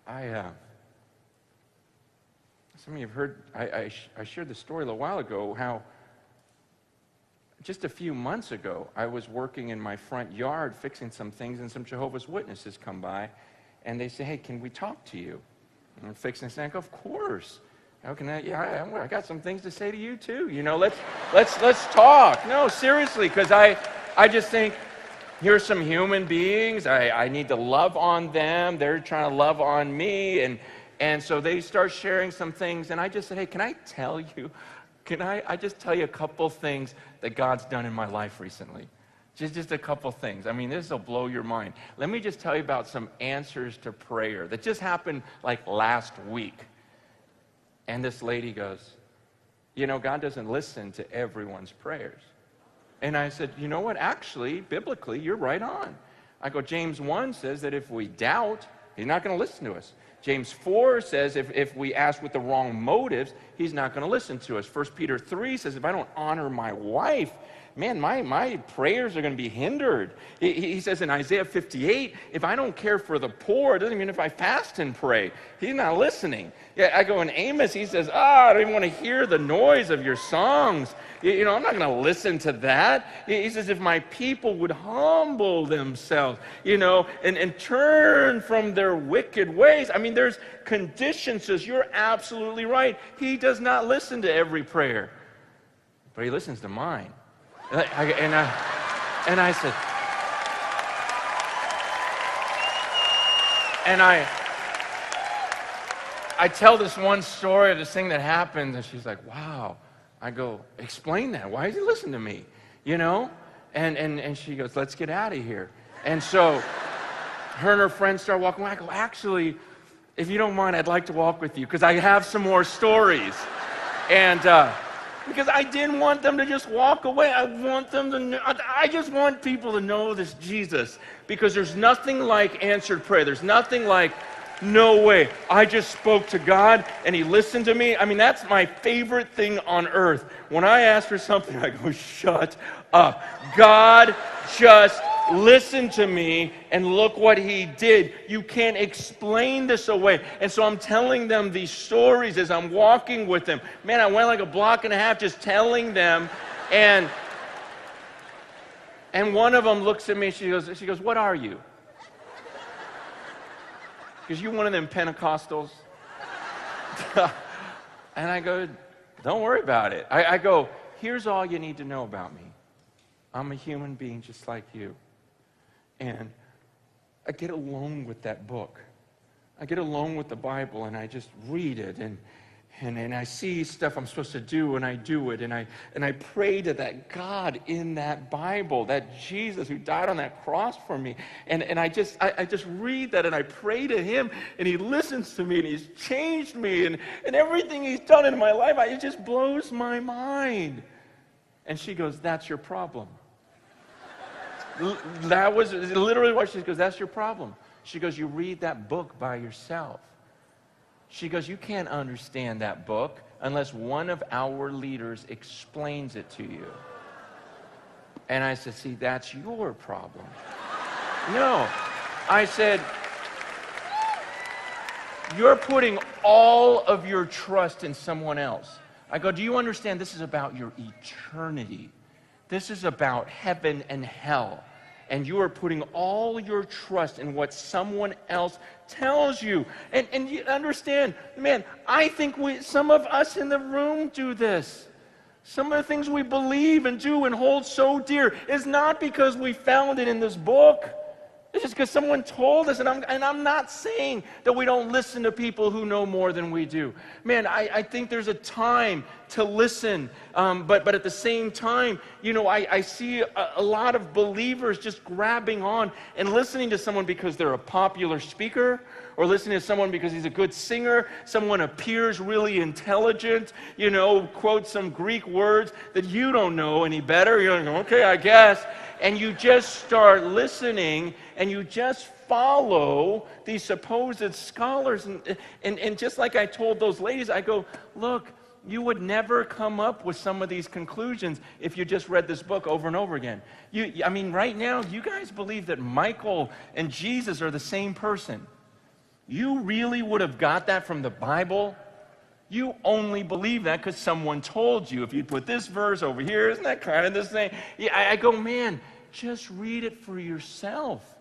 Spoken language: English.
Some of you have heard, I shared the story a little while ago, how just a few months ago, I was working in my front yard fixing some things, and some Jehovah's Witnesses come by, and they say, hey, can we talk to you? And I'm fixing this, and I go, of course. How can I? Yeah, I got some things to say to you too. Let's talk. No, seriously, because I just think, here's some human beings. I need to love on them. They're trying to love on me, and so they start sharing some things, and I just said, hey, can I tell you? Can I just tell you a couple things that God's done in my life recently? Just a couple things. I mean, this will blow your mind. Let me just tell you about some answers to prayer that just happened like last week. And this lady goes, God doesn't listen to everyone's prayers. And I said, you know what? Actually, biblically, you're right on. I go, James 1 says that if we doubt, he's not going to listen to us. James 4 says if we ask with the wrong motives, he's not going to listen to us. 1 Peter 3 says if I don't honor my wife, man, my prayers are going to be hindered. He says in Isaiah 58, if I don't care for the poor, it doesn't mean if I fast and pray. He's not listening. Yeah, I go in Amos, he says, I don't even want to hear the noise of your songs. I'm not going to listen to that. He says, if my people would humble themselves, and turn from their wicked ways. I mean, there's conditions, says, you're absolutely right. He does not listen to every prayer, but he listens to mine. And I said, and I tell this one story of this thing that happened, and she's like, wow. I go, explain that. Why does he listen to me? And she goes, let's get out of here. And so her and her friends start walking away. I go, actually, if you don't mind, I'd like to walk with you because I have some more stories. And because I didn't want them to just walk away. I just want people to know this Jesus, because there's nothing like answered prayer. There's nothing like, no way, I just spoke to God and he listened to me. I mean, that's my favorite thing on earth. When I ask for something, I go, shut up. God just listened to me and look what he did. You can't explain this away. And so I'm telling them these stories as I'm walking with them. Man, I went like a block and a half just telling them. And one of them looks at me, she goes, what are you? Because you're one of them Pentecostals. And I go, don't worry about it. I go, here's all you need to know about me. I'm a human being just like you. And I get alone with that book. I get alone with the Bible and I just read it and I see stuff I'm supposed to do and I do it. And I pray to that God in that Bible, that Jesus who died on that cross for me. And I just read that and I pray to him and he listens to me and he's changed me and everything he's done in my life, it just blows my mind. And she goes, that's your problem. That was literally what she goes, that's your problem. She goes, you read that book by yourself. She goes, you can't understand that book unless one of our leaders explains it to you. And I said, see, that's your problem. No. I said, you're putting all of your trust in someone else. I go, do you understand this is about your eternity? This is about heaven and hell. And you are putting all your trust in what someone else tells you. And you understand, man, I think some of us in the room do this. Some of the things we believe and do and hold so dear is not because we found it in this book. It's just because someone told us, and I'm not saying that we don't listen to people who know more than we do. Man, I think there's a time to listen, but at the same time, I see a lot of believers just grabbing on and listening to someone because they're a popular speaker, or listening to someone because he's a good singer, someone appears really intelligent, quotes some Greek words that you don't know any better. You're like, okay, I guess. And you just start listening and you just follow these supposed scholars. And just like I told those ladies, I go, look, you would never come up with some of these conclusions if you just read this book over and over again. Right now, you guys believe that Michael and Jesus are the same person. You really would have got that from the Bible? You only believe that because someone told you. If you put this verse over here, isn't that kind of the same? Yeah, I go, man, just read it for yourself.